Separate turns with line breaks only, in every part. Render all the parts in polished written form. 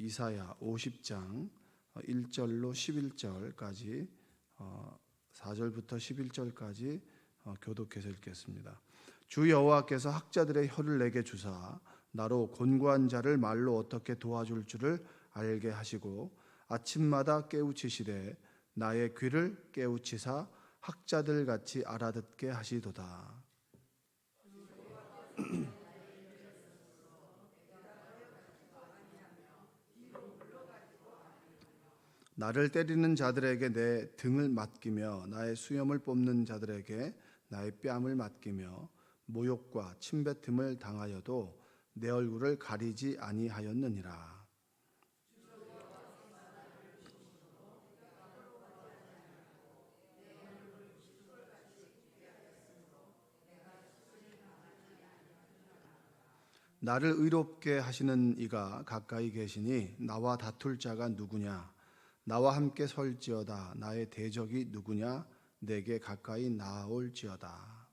이사야 50장 1절로 11절까지 4절부터 11절까지 교독해서 읽겠습니다. 주 여호와께서 학자들의 혀를 내게 주사 나로 곤고한 자를 말로 어떻게 도와줄 줄을 알게 하시고 아침마다 깨우치시되 나의 귀를 깨우치사 학자들 같이 알아듣게 하시도다. 나를 때리는 자들에게 내 등을 맡기며 나의 수염을 뽑는 자들에게 나의 뺨을 맡기며 모욕과 침뱉음을 당하여도 내 얼굴을 가리지 아니하였느니라. 나를 의롭게 하시는 이가 가까이 계시니 나와 다툴 자가 누구냐? 나와 함께 설지어다. 나의 대적이 누구냐? 내게 가까이 나아올지어다.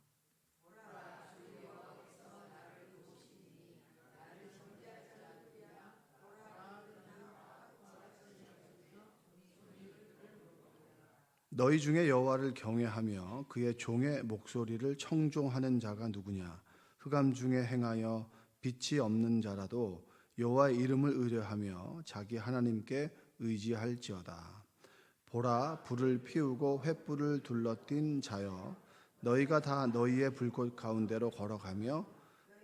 너희 중에 여호와를 경외하며 그의 종의 목소리를 청종하는 자가 누구냐? 흑암 중에 행하여 빛이 없는 자라도 여호와의 이름을 의뢰하며 자기 하나님께 의지할지어다. 보라, 불을 피우고 횃불을 둘러띈 자여, 너희가 다 너희의 불꽃 가운데로 걸어가며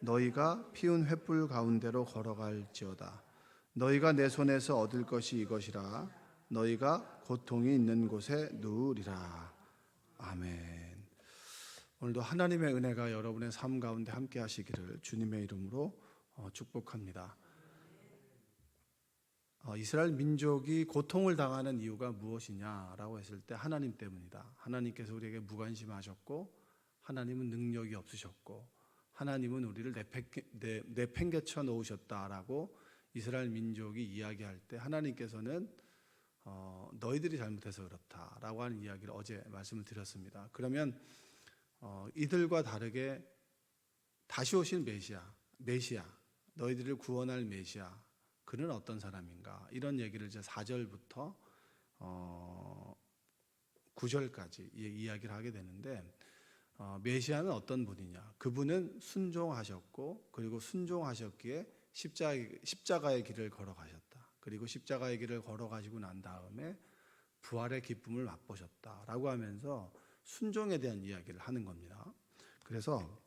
너희가 피운 횃불 가운데로 걸어갈지어다. 너희가 내 손에서 얻을 것이 이것이라. 너희가 고통이 있는 곳에 누우리라. 아멘. 오늘도 하나님의 은혜가 여러분의 삶 가운데 함께 하시기를 주님의 이름으로 축복합니다. 이스라엘 민족이 고통을 당하는 이유가 무엇이냐라고 했을 때 하나님 때문이다. 하나님께서 우리에게 무관심하셨고 하나님은 능력이 없으셨고 하나님은 우리를 내팽개쳐 놓으셨다라고 이스라엘 민족이 이야기할 때 하나님께서는 너희들이 잘못해서 그렇다라고 하는 이야기를 어제 말씀을 드렸습니다. 그러면 이들과 다르게 다시 오실 메시아, 너희들을 구원할 메시아, 그는 어떤 사람인가? 이런 얘기를 이제 4절부터 9절까지 이야기를 하게 되는데 메시아는 어떤 분이냐? 그분은 순종하셨고 그리고 순종하셨기에 십자가의 길을 걸어가셨다. 그리고 십자가의 길을 걸어가시고 난 다음에 부활의 기쁨을 맛보셨다라고 하면서 순종에 대한 이야기를 하는 겁니다. 그래서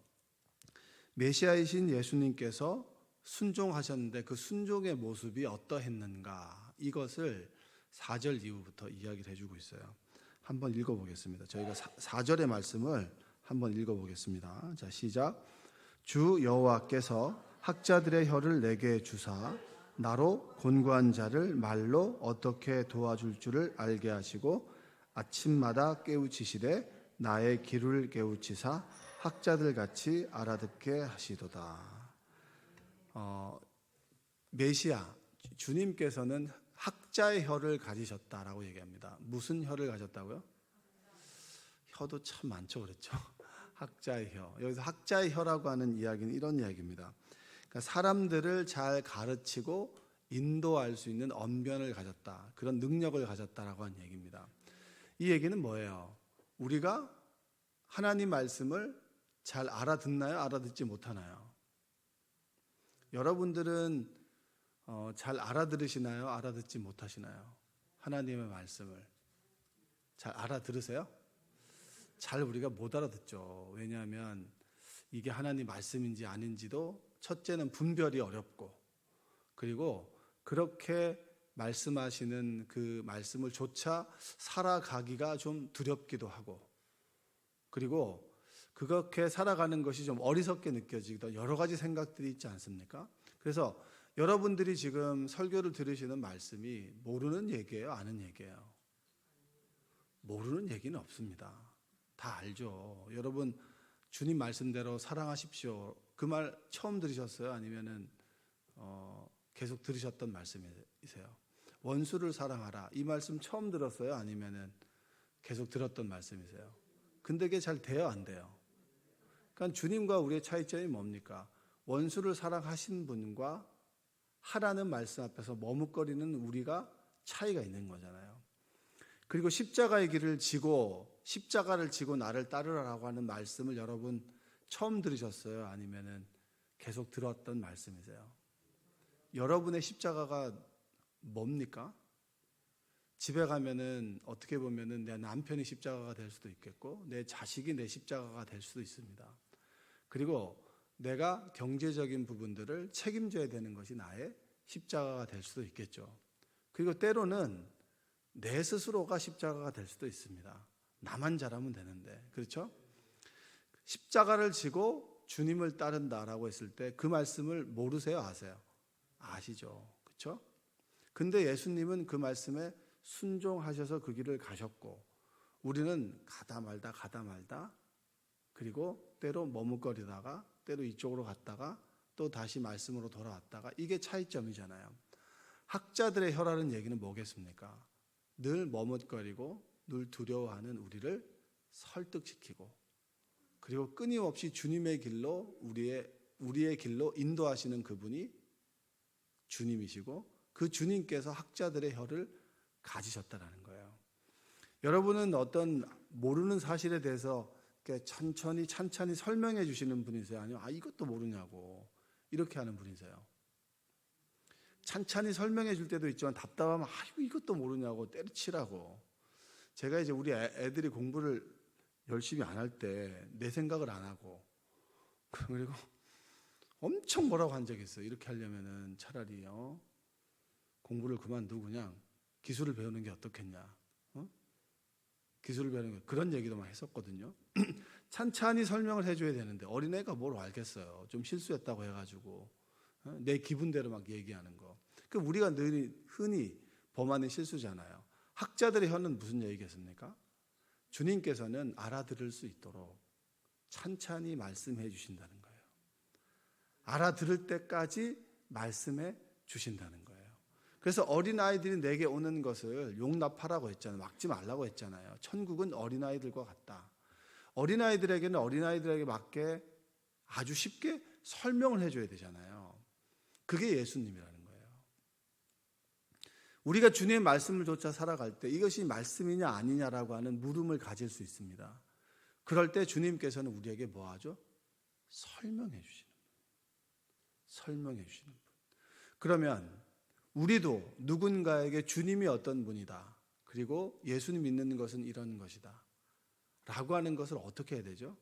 메시아이신 예수님께서 순종하셨는데 그 순종의 모습이 어떠했는가 이것을 4절 이후부터 이야기를 해주고 있어요. 한번 읽어보겠습니다. 저희가 4절의 말씀을 한번 읽어보겠습니다. 자, 시작. 주 여호와께서 학자들의 혀를 내게 주사 나로 곤고한 자를 말로 어떻게 도와줄 줄을 알게 하시고 아침마다 깨우치시되 나의 귀를 깨우치사 학자들 같이 알아듣게 하시도다. 메시아 주님께서는 학자의 혀를 가지셨다라고 얘기합니다. 무슨 혀를 가졌다고요? 혀도 참 많죠, 그렇죠? 학자의 혀. 여기서 학자의 혀라고 하는 이야기는 이런 이야기입니다. 그러니까 사람들을 잘 가르치고 인도할 수 있는 언변을 가졌다. 그런 능력을 가졌다라고 하는 얘기입니다. 이 얘기는 뭐예요? 우리가 하나님 말씀을 잘 알아듣나요? 알아듣지 못하나요? 여러분들은 잘 알아들으시나요? 알아듣지 못하시나요? 하나님의 말씀을 잘 알아들으세요? 잘 우리가 못 알아듣죠. 왜냐하면 이게 하나님 말씀인지 아닌지도 첫째는 분별이 어렵고 그리고 그렇게 말씀하시는 그 말씀을 조차 살아가기가 좀 두렵기도 하고 그리고 그렇게 살아가는 것이 좀 어리석게 느껴지기도 여러 가지 생각들이 있지 않습니까? 그래서 여러분들이 지금 설교를 들으시는 말씀이 모르는 얘기예요? 아는 얘기예요? 모르는 얘기는 없습니다. 다 알죠. 여러분 주님 말씀대로 사랑하십시오. 그 말 처음 들으셨어요? 아니면은 계속 들으셨던 말씀이세요? 원수를 사랑하라. 이 말씀 처음 들었어요? 아니면은 계속 들었던 말씀이세요? 근데 그게 잘 돼요? 안 돼요? 그러니까 주님과 우리의 차이점이 뭡니까? 원수를 사랑하신 분과 하라는 말씀 앞에서 머뭇거리는 우리가 차이가 있는 거잖아요. 그리고 십자가의 길을 지고 십자가를 지고 나를 따르라고 하는 말씀을 여러분 처음 들으셨어요? 아니면은 계속 들었던 말씀이세요? 여러분의 십자가가 뭡니까? 집에 가면은 어떻게 보면은 내 남편이 십자가가 될 수도 있겠고 내 자식이 내 십자가가 될 수도 있습니다. 그리고 내가 경제적인 부분들을 책임져야 되는 것이 나의 십자가가 될 수도 있겠죠. 그리고 때로는 내 스스로가 십자가가 될 수도 있습니다. 나만 잘하면 되는데, 그렇죠? 십자가를 지고 주님을 따른다라고 했을 때 그 말씀을 모르세요? 아세요? 아시죠? 그렇죠? 근데 예수님은 그 말씀에 순종하셔서 그 길을 가셨고 우리는 가다 말다 그리고 때로 머뭇거리다가 때로 이쪽으로 갔다가 또 다시 말씀으로 돌아왔다가 이게 차이점이잖아요. 학자들의 혀라는 얘기는 뭐겠습니까? 늘 머뭇거리고 늘 두려워하는 우리를 설득시키고 그리고 끊임없이 주님의 길로 우리의 길로 인도하시는 그분이 주님이시고 그 주님께서 학자들의 혀를 가지셨다라는 거예요. 여러분은 어떤 모르는 사실에 대해서 찬찬히 설명해 주시는 분이세요? 아니면 이것도 모르냐고 이렇게 하는 분이세요? 찬찬히 설명해 줄 때도 있지만 답답하면 이것도 모르냐고 때려치라고. 제가 이제 우리 애들이 공부를 열심히 안 할 때 내 생각을 안 하고 그리고 엄청 뭐라고 한 적이 있어요. 이렇게 하려면은 차라리 공부를 그만두고 그냥 기술을 배우는 게 어떻겠냐. 기술을 배우는 게 그런 얘기도 막 했었거든요. 찬찬히 설명을 해줘야 되는데 어린애가 뭘 알겠어요. 좀 실수했다고 해가지고 내 기분대로 막 얘기하는 거. 그 우리가 늘 흔히 범하는 실수잖아요. 학자들의 혀는 무슨 얘기겠습니까? 주님께서는 알아들을 수 있도록 찬찬히 말씀해 주신다는 거예요. 알아들을 때까지 말씀해 주신다는 거예요. 그래서 어린아이들이 내게 오는 것을 용납하라고 했잖아요. 막지 말라고 했잖아요. 천국은 어린아이들과 같다. 어린아이들에게는 어린아이들에게 맞게 아주 쉽게 설명을 해줘야 되잖아요. 그게 예수님이라는 거예요. 우리가 주님의 말씀을 조차 살아갈 때 이것이 말씀이냐 아니냐라고 하는 물음을 가질 수 있습니다. 그럴 때 주님께서는 우리에게 뭐 하죠? 설명해 주시는 분. 설명해 주시는 분. 그러면 우리도 누군가에게 주님이 어떤 분이다. 그리고 예수님 믿는 것은 이런 것이다. 라고 하는 것을 어떻게 해야 되죠?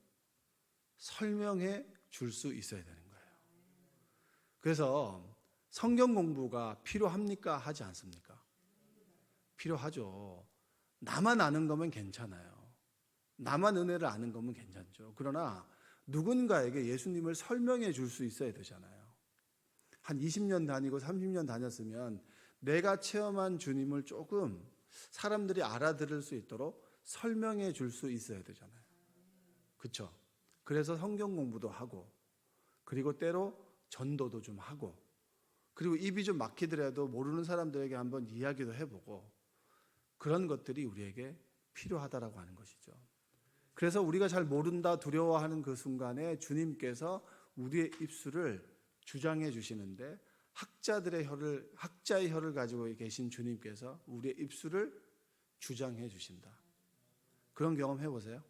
설명해 줄 수 있어야 되는 거예요. 그래서 성경 공부가 필요합니까? 하지 않습니까? 필요하죠. 나만 아는 거면 괜찮아요. 나만 은혜를 아는 거면 괜찮죠. 그러나 누군가에게 예수님을 설명해 줄 수 있어야 되잖아요. 한 20년 다니고 30년 다녔으면 내가 체험한 주님을 조금 사람들이 알아들을 수 있도록 설명해 줄 수 있어야 되잖아요. 그렇죠? 그래서 성경 공부도 하고 그리고 때로 전도도 좀 하고 그리고 입이 좀 막히더라도 모르는 사람들에게 한번 이야기도 해보고 그런 것들이 우리에게 필요하다라고 하는 것이죠. 그래서 우리가 잘 모른다 두려워하는 그 순간에 주님께서 우리의 입술을 주장해 주시는데 학자의 혀를 가지고 계신 주님께서 우리의 입술을 주장해 주신다. 그런 경험 해보세요.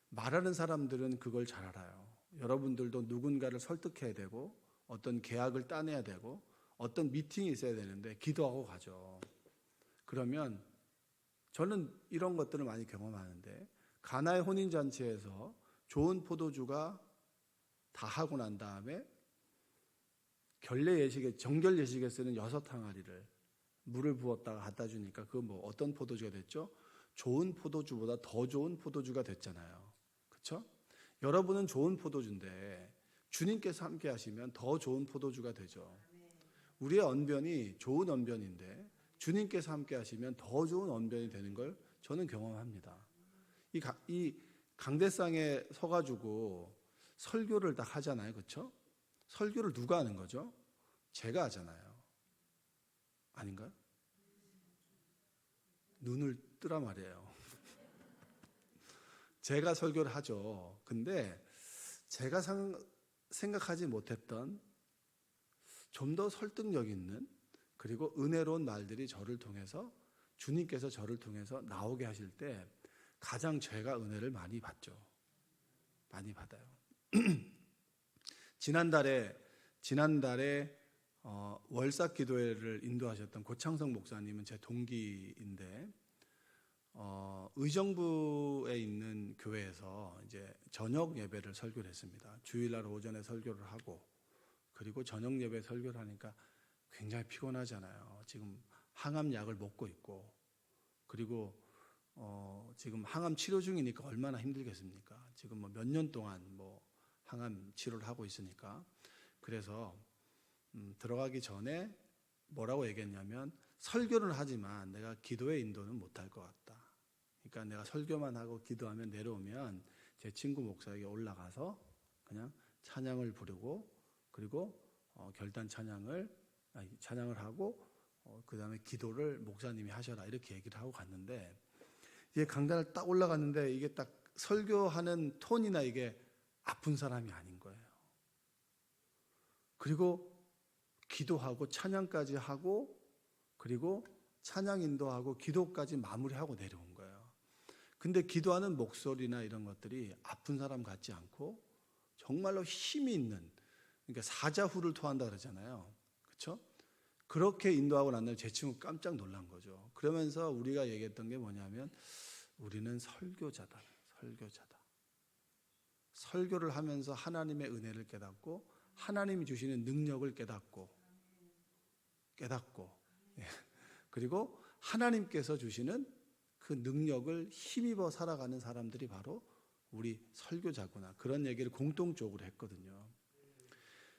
말하는 사람들은 그걸 잘 알아요. 여러분들도 누군가를 설득해야 되고 어떤 계약을 따내야 되고 어떤 미팅이 있어야 되는데 기도하고 가죠. 그러면 저는 이런 것들을 많이 경험하는데 가나의 혼인잔치에서 좋은 포도주가 다 하고 난 다음에 정결 예식에 쓰는 6항아리를 물을 부었다가 갖다 주니까 그 어떤 포도주가 됐죠? 좋은 포도주보다 더 좋은 포도주가 됐잖아요. 그렇죠? 여러분은 좋은 포도주인데 주님께서 함께 하시면 더 좋은 포도주가 되죠. 우리의 언변이 좋은 언변인데 주님께서 함께 하시면 더 좋은 언변이 되는 걸 저는 경험합니다. 이 강대상에 서가지고 설교를 딱 하잖아요. 그렇죠? 설교를 누가 하는 거죠? 제가 하잖아요. 아닌가요? 눈을 뜨라 말이에요. 제가 설교를 하죠. 근데 제가 생각하지 못했던 좀 더 설득력 있는, 그리고 은혜로운 말들이 저를 통해서, 주님께서 저를 통해서 나오게 하실 때 가장 제가 은혜를 많이 받죠. 많이 받아요. 지난달에 월삭 기도회를 인도하셨던 고창성 목사님은 제 동기인데, 의정부에 있는 교회에서 이제 저녁 예배를 설교를 했습니다. 주일날 오전에 설교를 하고, 그리고 저녁 예배 설교를 하니까 굉장히 피곤하잖아요. 지금 항암 약을 먹고 있고, 그리고 지금 항암 치료 중이니까 얼마나 힘들겠습니까? 지금 뭐 몇 년 동안 뭐 항암 치료를 하고 있으니까. 그래서 들어가기 전에 뭐라고 얘기했냐면, 설교는 하지만 내가 기도의 인도는 못할 것 같다. 그러니까 내가 설교만 하고 기도하면 내려오면 제 친구 목사에게 올라가서 그냥 찬양을 부르고, 그리고 결단 찬양을 하고, 그 다음에 기도를 목사님이 하셔라, 이렇게 얘기를 하고 갔는데, 이게 강단을 딱 올라갔는데 이게 딱 설교하는 톤이나 이게 아픈 사람이 아닌 거예요. 그리고 기도하고 찬양까지 하고, 그리고 찬양 인도하고 기도까지 마무리하고 내려온 거예요. 근데 기도하는 목소리나 이런 것들이 아픈 사람 같지 않고 정말로 힘이 있는, 그러니까 사자후를 토한다 그러잖아요. 그렇죠? 그렇게 인도하고 난 다음에 제 친구 깜짝 놀란 거죠. 그러면서 우리가 얘기했던 게 뭐냐면, 우리는 설교자다. 설교를 하면서 하나님의 은혜를 깨닫고, 하나님이 주시는 능력을 깨닫고, 그리고 하나님께서 주시는 그 능력을 힘입어 살아가는 사람들이 바로 우리 설교자구나, 그런 얘기를 공통적으로 했거든요.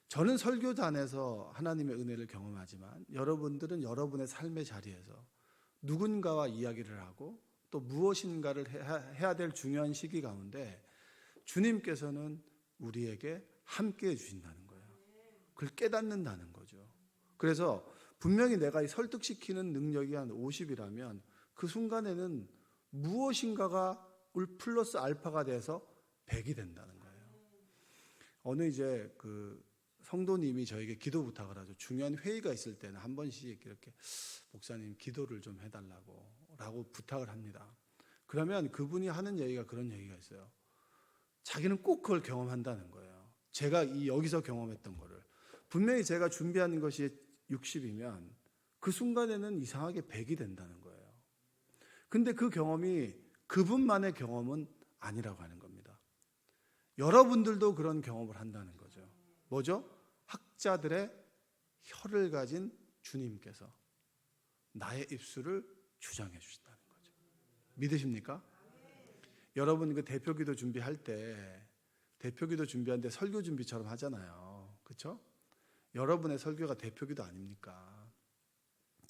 저는 설교단에서 하나님의 은혜를 경험하지만, 여러분들은 여러분의 삶의 자리에서 누군가와 이야기를 하고 또 무엇인가를 해야 될 중요한 시기 가운데 주님께서는 우리에게 함께 해주신다는 거예요. 그걸 깨닫는다는 거죠. 그래서 분명히 내가 설득시키는 능력이 한 50이라면 그 순간에는 무엇인가가 플러스 알파가 돼서 100이 된다는 거예요. 어느 이제 그 성도님이 저에게 기도 부탁을 하죠. 중요한 회의가 있을 때는 한 번씩 이렇게 목사님 기도를 좀 해달라고 부탁을 합니다. 그러면 그분이 하는 얘기가 그런 얘기가 있어요. 자기는 꼭 그걸 경험한다는 거예요. 제가 여기서 경험했던 거를. 분명히 제가 준비하는 것이 60이면 그 순간에는 이상하게 100이 된다는 거예요. 근데 그 경험이 그분만의 경험은 아니라고 하는 겁니다. 여러분들도 그런 경험을 한다는 거죠. 뭐죠? 학자들의 혀를 가진 주님께서 나의 입술을 주장해 주신다는 거죠. 믿으십니까? 여러분 그 대표기도 준비할 때, 대표기도 준비하는데 설교 준비처럼 하잖아요. 그렇죠? 여러분의 설교가 대표기도 아닙니까?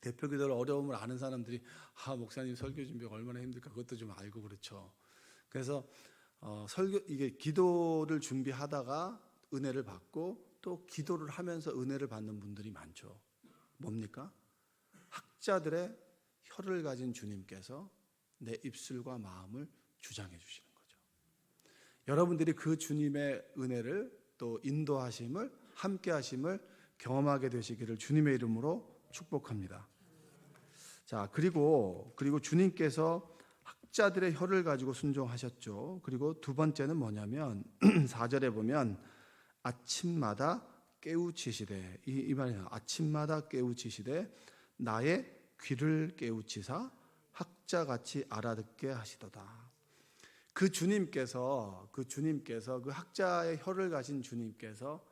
대표기도를 어려움을 아는 사람들이 목사님 설교 준비가 얼마나 힘들까 그것도 좀 알고 그렇죠. 그래서 이게 기도를 준비하다가 은혜를 받고 또 기도를 하면서 은혜를 받는 분들이 많죠. 뭡니까? 학자들의 혀를 가진 주님께서 내 입술과 마음을 주장해 주시는 거죠. 여러분들이 그 주님의 은혜를 또 인도하심을, 함께 하심을 경험하게 되시기를 주님의 이름으로 축복합니다. 자, 그리고 주님께서 학자들의 혀를 가지고 순종하셨죠. 그리고 두 번째는 뭐냐면 4절에 보면 아침마다 깨우치시되, 이 말이에요. 아침마다 깨우치시되 나의 귀를 깨우치사 학자같이 알아듣게 하시도다. 그 주님께서 그 학자의 혀를 가진 주님께서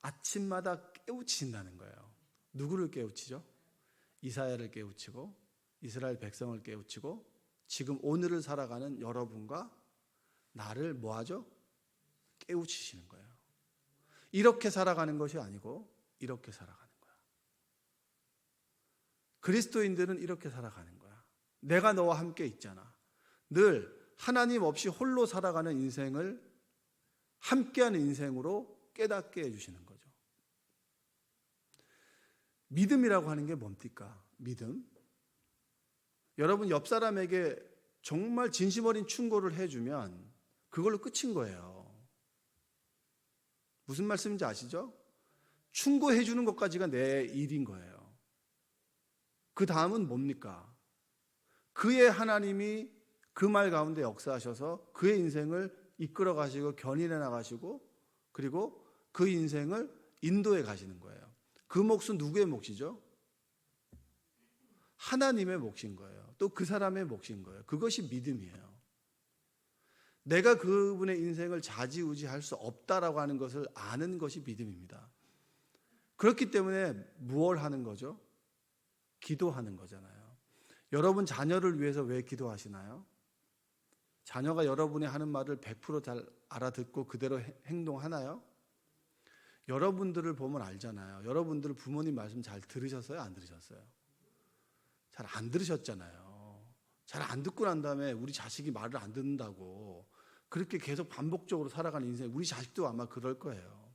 아침마다 깨우치신다는 거예요. 누구를 깨우치죠? 이사야를 깨우치고 이스라엘 백성을 깨우치고 지금 오늘을 살아가는 여러분과 나를 뭐하죠? 깨우치시는 거예요. 이렇게 살아가는 것이 아니고 이렇게 살아가는 거야. 그리스도인들은 이렇게 살아가는 거야. 내가 너와 함께 있잖아. 늘 하나님 없이 홀로 살아가는 인생을 함께하는 인생으로 깨닫게 해주시는 거죠. 믿음이라고 하는 게 뭡니까? 믿음. 여러분 옆 사람에게 정말 진심 어린 충고를 해주면 그걸로 끝인 거예요. 무슨 말씀인지 아시죠? 충고해 주는 것까지가 내 일인 거예요. 그 다음은 뭡니까? 그의 하나님이 그 말 가운데 역사하셔서 그의 인생을 이끌어 가시고 견인해 나가시고 그리고 그 인생을 인도해 가시는 거예요. 그 몫은 누구의 몫이죠? 하나님의 몫인 거예요. 또 그 사람의 몫인 거예요. 그것이 믿음이에요. 내가 그분의 인생을 좌지우지할 수 없다라고 하는 것을 아는 것이 믿음입니다. 그렇기 때문에 무엇을 하는 거죠? 기도하는 거잖아요. 여러분 자녀를 위해서 왜 기도하시나요? 자녀가 여러분이 하는 말을 100%잘 알아듣고 그대로 행동하나요? 여러분들을 보면 알잖아요. 여러분들 부모님 말씀 잘 들으셨어요? 안 들으셨어요? 잘 안 들으셨잖아요. 잘 안 듣고 난 다음에 우리 자식이 말을 안 듣는다고 그렇게 계속 반복적으로 살아가는 인생, 우리 자식도 아마 그럴 거예요.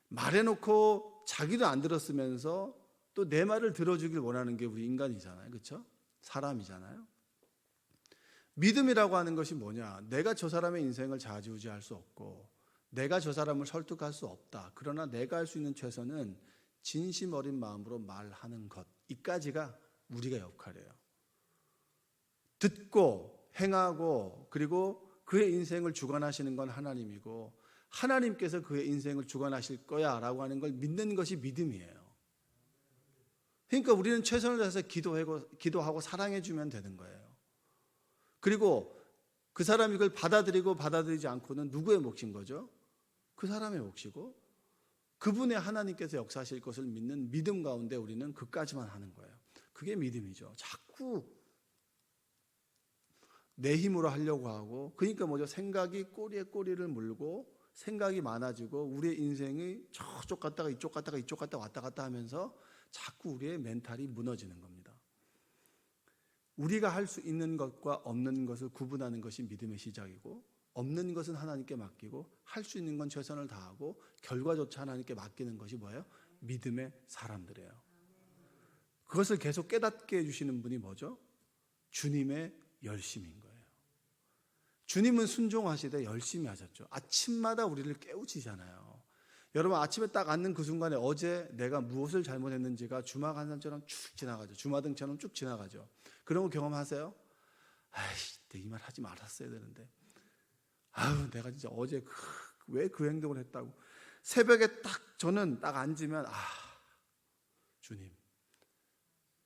말해놓고 자기도 안 들었으면서 또 내 말을 들어주길 원하는 게 우리 인간이잖아요. 그렇죠? 사람이잖아요. 믿음이라고 하는 것이 뭐냐? 내가 저 사람의 인생을 좌지우지할 수 없고 내가 저 사람을 설득할 수 없다. 그러나 내가 할 수 있는 최선은 진심 어린 마음으로 말하는 것. 이까지가 우리가 역할이에요. 듣고 행하고 그리고 그의 인생을 주관하시는 건 하나님이고 하나님께서 그의 인생을 주관하실 거야 라고 하는 걸 믿는 것이 믿음이에요. 그러니까 우리는 최선을 다해서 기도하고 사랑해 주면 되는 거예요. 그리고 그 사람이 이걸 받아들이고 받아들이지 않고는 누구의 몫인 거죠? 그 사람의 몫이고 그분의 하나님께서 역사하실 것을 믿는 믿음 가운데 우리는 그까지만 하는 거예요. 그게 믿음이죠. 자꾸 내 힘으로 하려고 하고 그러니까 뭐죠? 생각이 꼬리에 꼬리를 물고 생각이 많아지고 우리의 인생이 저쪽 갔다가 이쪽 갔다가 이쪽 갔다 왔다 갔다 하면서 자꾸 우리의 멘탈이 무너지는 겁니다. 우리가 할 수 있는 것과 없는 것을 구분하는 것이 믿음의 시작이고 없는 것은 하나님께 맡기고 할 수 있는 건 최선을 다하고 결과조차 하나님께 맡기는 것이 뭐예요? 믿음의 사람들이에요. 그것을 계속 깨닫게 해주시는 분이 뭐죠? 주님의 열심인 거예요. 주님은 순종하시되 열심히 하셨죠. 아침마다 우리를 깨우치잖아요. 여러분 아침에 딱 앉는 그 순간에 어제 내가 무엇을 잘못했는지가 주막 한 산처럼 쭉 지나가죠. 주마등처럼 쭉 지나가죠. 그런 거 경험하세요? 아이씨, 이 말 하지 말았어야 되는데. 아유, 내가 진짜 어제 왜 그 행동을 했다고. 새벽에 저는 딱 앉으면 주님.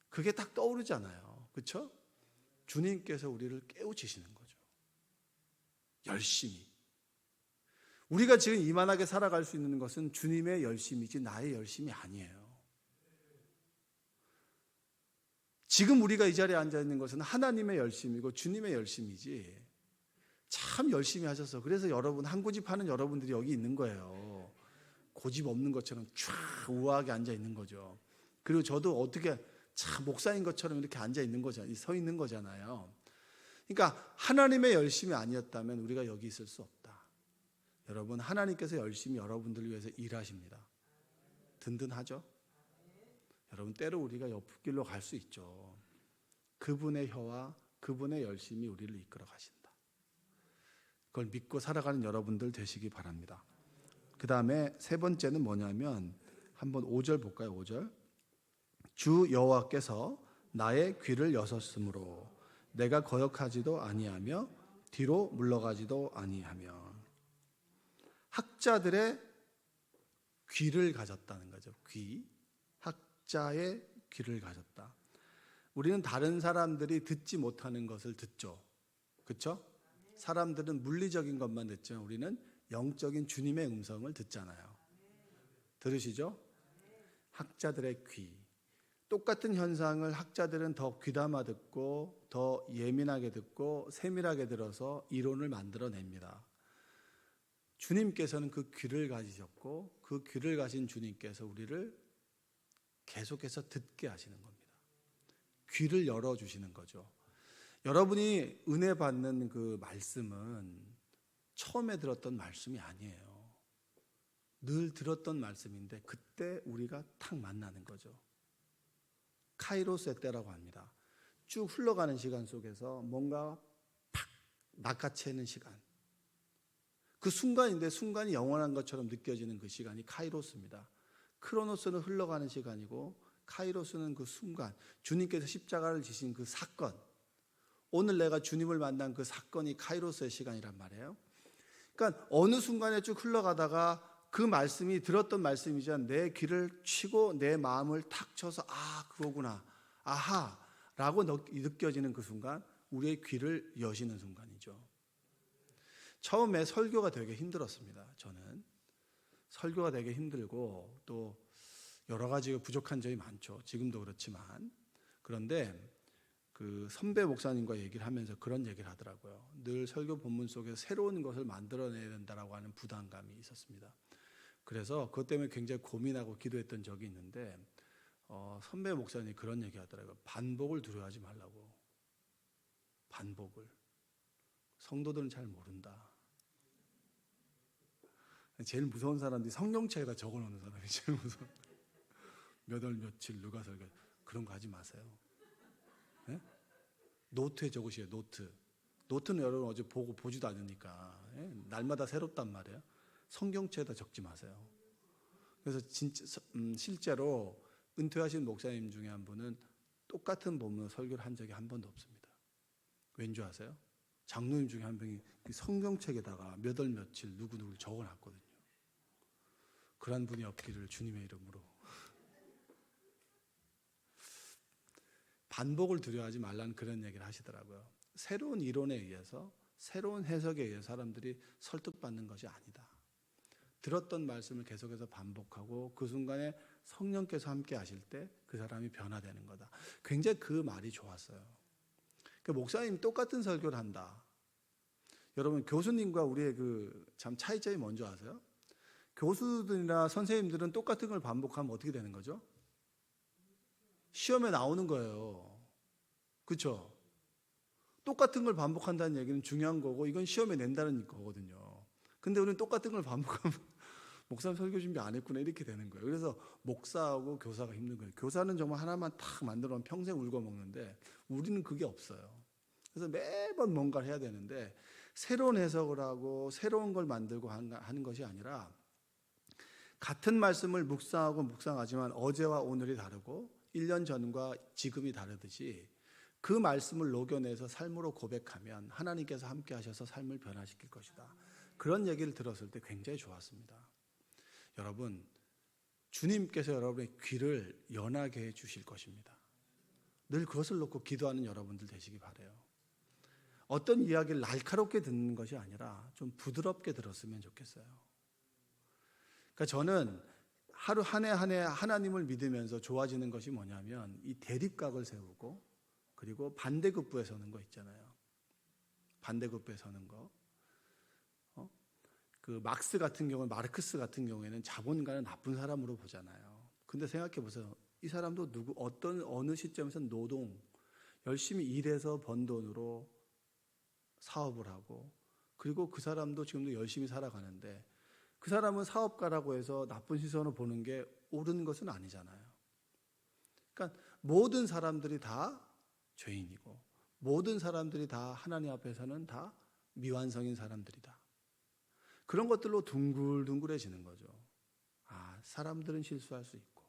그게 딱 떠오르잖아요. 그렇죠? 주님께서 우리를 깨우치시는 거죠. 열심히. 우리가 지금 이만하게 살아갈 수 있는 것은 주님의 열심이지 나의 열심이 아니에요. 지금 우리가 이 자리에 앉아 있는 것은 하나님의 열심이고 주님의 열심이지 참 열심히 하셔서 그래서 여러분 한 고집 하는 여러분들이 여기 있는 거예요. 고집 없는 것처럼 쫙 우아하게 앉아 있는 거죠. 그리고 저도 어떻게 참 목사인 것처럼 이렇게 앉아 있는 거잖아요. 서 있는 거잖아요. 그러니까 하나님의 열심이 아니었다면 우리가 여기 있을 수 없다. 여러분 하나님께서 열심히 여러분들을 위해서 일하십니다. 든든하죠? 여러분 때로 우리가 옆길로 갈 수 있죠. 그분의 혀와 그분의 열심이 우리를 이끌어 가신다. 그걸 믿고 살아가는 여러분들 되시기 바랍니다. 그 다음에 세 번째는 뭐냐면 한번 5절 볼까요? 5절. 주 여호와께서 나의 귀를 여셨으므로 내가 거역하지도 아니하며 뒤로 물러가지도 아니하며. 학자들의 귀를 가졌다는 거죠. 귀. 학자의 귀를 가졌다. 우리는 다른 사람들이 듣지 못하는 것을 듣죠. 그렇죠? 사람들은 물리적인 것만 듣지만 우리는 영적인 주님의 음성을 듣잖아요. 들으시죠? 학자들의 귀. 똑같은 현상을 학자들은 더 귀담아 듣고 더 예민하게 듣고 세밀하게 들어서 이론을 만들어냅니다. 주님께서는 그 귀를 가지셨고 그 귀를 가진 주님께서 우리를 계속해서 듣게 하시는 겁니다. 귀를 열어주시는 거죠. 여러분이 은혜 받는 그 말씀은 처음에 들었던 말씀이 아니에요. 늘 들었던 말씀인데 그때 우리가 탁 만나는 거죠. 카이로스의 때라고 합니다. 쭉 흘러가는 시간 속에서 뭔가 팍 낚아채는 시간. 그 순간인데 순간이 영원한 것처럼 느껴지는 그 시간이 카이로스입니다. 크로노스는 흘러가는 시간이고 카이로스는 그 순간, 주님께서 십자가를 지신 그 사건, 오늘 내가 주님을 만난 그 사건이 카이로스의 시간이란 말이에요. 그러니까 어느 순간에 쭉 흘러가다가 그 말씀이 들었던 말씀이지만 내 귀를 치고 내 마음을 탁 쳐서 그거구나, 아하 라고 느껴지는 그 순간, 우리의 귀를 여시는 순간이죠. 처음에 설교가 되게 힘들었습니다. 저는 설교가 되게 힘들고 또 여러 가지 부족한 점이 많죠. 지금도 그렇지만. 그런데 그 선배 목사님과 얘기를 하면서 그런 얘기를 하더라고요. 늘 설교 본문 속에서 새로운 것을 만들어내야 된다라고 하는 부담감이 있었습니다. 그래서 그것 때문에 굉장히 고민하고 기도했던 적이 있는데 선배 목사님이 그런 얘기 하더라고요. 반복을 두려워하지 말라고. 반복을. 성도들은 잘 모른다. 제일 무서운 사람들이 성경책에다 적어놓는 사람이 제일 무서워. 몇 월 며칠 누가 설교, 그런 거 하지 마세요. 네? 노트에 적으시에요. 노트는 여러분 어제 보지도 않으니까 날마다 새롭단 말이에요. 성경책에다 적지 마세요. 그래서 진짜 실제로 은퇴하신 목사님 중에 한 분은 똑같은 본문 설교를 한 적이 한 번도 없습니다. 왠지 아세요? 장로님 중에 한 명이 성경책에다가 몇 월 며칠 누구누구를 적어놨거든요. 그런 분이 없기를 주님의 이름으로. 반복을 두려워하지 말라는 그런 얘기를 하시더라고요. 새로운 이론에 의해서, 새로운 해석에 의해서 사람들이 설득받는 것이 아니다. 들었던 말씀을 계속해서 반복하고 그 순간에 성령께서 함께 하실 때 그 사람이 변화되는 거다. 굉장히 그 말이 좋았어요. 그러니까 목사님이 똑같은 설교를 한다. 여러분, 교수님과 우리의 참 차이점이 뭔지 아세요? 교수들이나 선생님들은 똑같은 걸 반복하면 어떻게 되는 거죠? 시험에 나오는 거예요. 그렇죠? 똑같은 걸 반복한다는 얘기는 중요한 거고 이건 시험에 낸다는 거거든요. 근데 우리는 똑같은 걸 반복하면 목사님 설교 준비 안 했구나 이렇게 되는 거예요. 그래서 목사하고 교사가 힘든 거예요. 교사는 정말 하나만 탁 만들어놓으면 평생 울고 먹는데 우리는 그게 없어요. 그래서 매번 뭔가를 해야 되는데 새로운 해석을 하고 새로운 걸 만들고 하는 것이 아니라 같은 말씀을 묵상하지만 어제와 오늘이 다르고 1년 전과 지금이 다르듯이 그 말씀을 녹여내서 삶으로 고백하면 하나님께서 함께 하셔서 삶을 변화시킬 것이다. 그런 얘기를 들었을 때 굉장히 좋았습니다. 여러분, 주님께서 여러분의 귀를 연하게 해 주실 것입니다. 늘 그것을 놓고 기도하는 여러분들 되시기 바라요. 어떤 이야기를 날카롭게 듣는 것이 아니라 좀 부드럽게 들었으면 좋겠어요. 그러니까 저는 하루 한 해 한 해 하나님을 믿으면서 좋아지는 것이 뭐냐면 이 대립각을 세우고 그리고 반대급부에 서는 거 있잖아요. 반대급부에 서는 거. 그 마르크스 같은 경우에는 자본가는 나쁜 사람으로 보잖아요. 근데 생각해 보세요. 이 사람도 어느 시점에서 열심히 일해서 번 돈으로 사업을 하고 그리고 그 사람도 지금도 열심히 살아가는데 그 사람은 사업가라고 해서 나쁜 시선으로 보는 게 옳은 것은 아니잖아요. 그러니까 모든 사람들이 다 죄인이고 모든 사람들이 다 하나님 앞에서는 다 미완성인 사람들이다. 그런 것들로 둥글둥글해지는 거죠. 사람들은 실수할 수 있고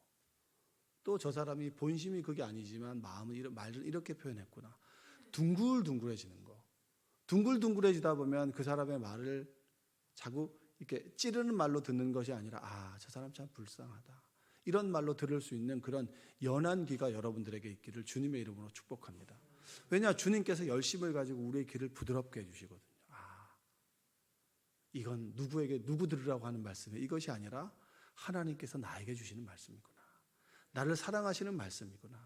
또 저 사람이 본심이 그게 아니지만 말을 이렇게 표현했구나. 둥글둥글해지는 거. 둥글둥글해지다 보면 그 사람의 말을 자꾸 이렇게 찌르는 말로 듣는 것이 아니라 저 사람 참 불쌍하다. 이런 말로 들을 수 있는 그런 연한 귀가 여러분들에게 있기를 주님의 이름으로 축복합니다. 왜냐? 주님께서 열심을 가지고 우리의 귀를 부드럽게 해주시거든요. 이건 누구 들으라고 하는 말씀이에요. 이것이 아니라 하나님께서 나에게 주시는 말씀이구나. 나를 사랑하시는 말씀이구나.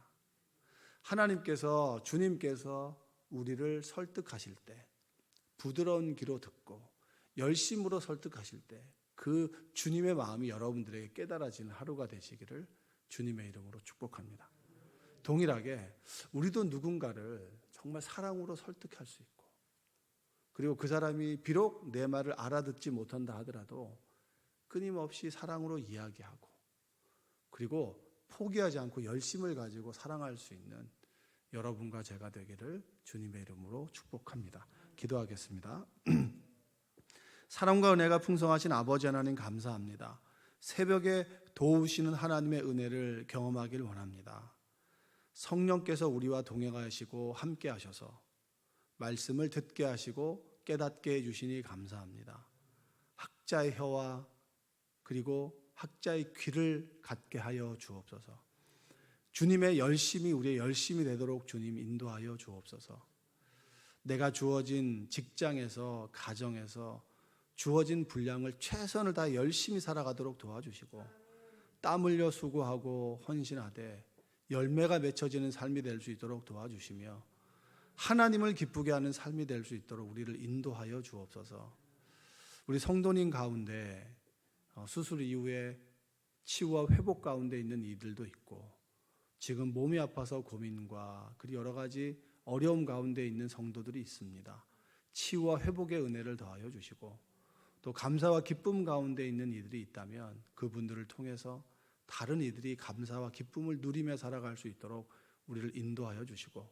주님께서 우리를 설득하실 때 부드러운 귀로 듣고 열심으로 설득하실 때 그 주님의 마음이 여러분들에게 깨달아지는 하루가 되시기를 주님의 이름으로 축복합니다. 동일하게 우리도 누군가를 정말 사랑으로 설득할 수 있고 그리고 그 사람이 비록 내 말을 알아듣지 못한다 하더라도 끊임없이 사랑으로 이야기하고 그리고 포기하지 않고 열심을 가지고 사랑할 수 있는 여러분과 제가 되기를 주님의 이름으로 축복합니다. 기도하겠습니다. 사랑과 은혜가 풍성하신 아버지 하나님 감사합니다. 새벽에 도우시는 하나님의 은혜를 경험하길 원합니다. 성령께서 우리와 동행하시고 함께 하셔서 말씀을 듣게 하시고 깨닫게 해주시니 감사합니다. 학자의 혀와 그리고 학자의 귀를 갖게 하여 주옵소서. 주님의 열심이 우리의 열심이 되도록 주님 인도하여 주옵소서. 내가 주어진 직장에서 가정에서 주어진 분량을 최선을 다해 열심히 살아가도록 도와주시고 땀 흘려 수고하고 헌신하되 열매가 맺혀지는 삶이 될 수 있도록 도와주시며 하나님을 기쁘게 하는 삶이 될 수 있도록 우리를 인도하여 주옵소서. 우리 성도님 가운데 수술 이후에 치유와 회복 가운데 있는 이들도 있고 지금 몸이 아파서 고민과 그리고 여러 가지 어려움 가운데 있는 성도들이 있습니다. 치유와 회복의 은혜를 더하여 주시고 또 감사와 기쁨 가운데 있는 이들이 있다면 그분들을 통해서 다른 이들이 감사와 기쁨을 누리며 살아갈 수 있도록 우리를 인도하여 주시고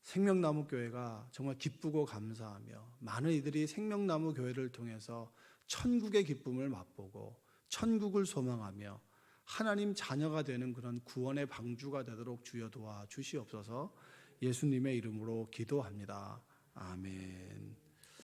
생명나무 교회가 정말 기쁘고 감사하며 많은 이들이 생명나무 교회를 통해서 천국의 기쁨을 맛보고 천국을 소망하며 하나님 자녀가 되는 그런 구원의 방주가 되도록 주여 도와 주시옵소서. 예수님의 이름으로 기도합니다. 아멘.